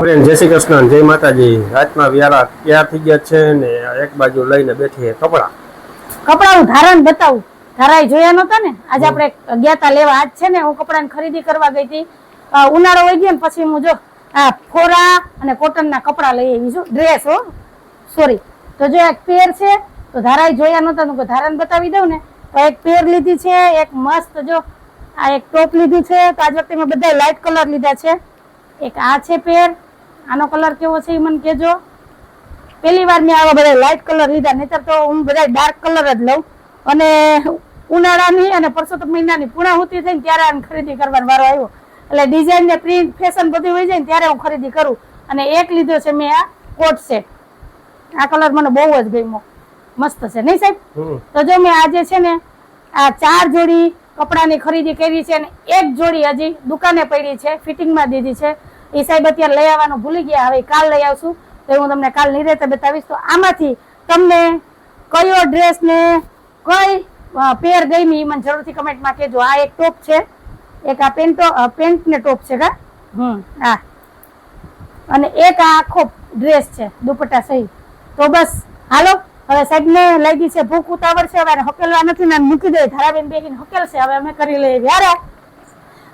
Friend જય શ્રી કૃષ્ણ જય માતાજી. રાતના વ્યારા તૈયાર થઈ ગયા છે ને એક બાજુ લઈને બેઠી છે કપડા હું ધારણ બતાવું. ધારાય જોયા નતા ને આજે આપણે ગયા તા લેવા. આજ છે ને હું કપડાની ખરીદી કરવા ગઈ હતી. ઉનાળો વહી ગયો ને પછી હું જો આ ફોરા અને કોટનના કપડા લઈ આવી છું. ડ્રેસ હો સોરી. તો જો એક પેર છે તો ધારાય જોયા નતા તો ધારણ બતાવી દઉં ને. તો એક પેર લીધી છે, એક મસ્ત જો આ એક ટોપ લીધું છે. તો આજ વખતે મેં બધા લાઇટ કલર લીધા છે. એક આ છે પેર, આનો કલર કેવો છે એ મને કહેજો. પહેલી વાર મેં આવા બધા લાઇટ કલર લીધા, નહીતર તો હું બધા ડાર્ક કલર જ લઉં. અને ઉનાળાની અને પરસોત્તમ મહિનાની પૂર્ણાહુતિ થઈને ત્યારે આને ખરીદી કરવાનો વારો આવ્યો. એટલે ડિઝાઇન ને પ્રિન્ટ ફેશન બધી હોય જાય ને ત્યારે હું ખરીદી કરું. અને એક લીધો છે મેં આ કોટ સેટ. આ કલર મને બહુ જ ગમ્યો, મસ્ત છે નહીં સાહેબ? તો જો મેં આજે છે ને આ 4 જોડી કપડાની ખરીદી કરી છે અને એક જોડી હજી દુકાને પડી છે, ફિટિંગમાં દીધી છે. એ સાહેબ અત્યારે લઈ આવવાનું ભૂલી ગયા, હવે કાલ લઈ આવશું તો હું તમને કાલ નિરેતે બતાવીશ. તો આમાંથી તમને કયો ડ્રેસ ને કઈ પેર ગમી એ મને જરૂરથી કમેન્ટમાં કહેજો. આ એક ટોપ છે, એક આ પેન્ટ ને ટોપ છે કા આ, અને એક આ આખો ડ્રેસ છે દુપટ્ટા સહિત. તો બસ હાલો, હવે સાહેબ ને લાગી છે ભૂખ, ઉતાવળ છે, હવે હકેલવા નથી ને મૂકી દે. ધારાબેન બેહીને હકેલશે, હવે અમે કરી લઈએ વ્યારે.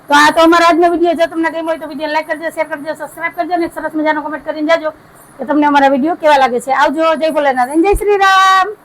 તો આ તો અમારો આજનો વિડીયો. જો તમને ગમ્યો હોય તો વિડીયો લાઈક કરજો, શેર કરજો, સબસ્ક્રાઇબ કરજો અને સરસ મજાનો કમેન્ટ કરીને જાજો કે તમને અમારા વિડીયો કેવા લાગે છે. આવજો. જય ભોલેનાથ, જય શ્રી રામ.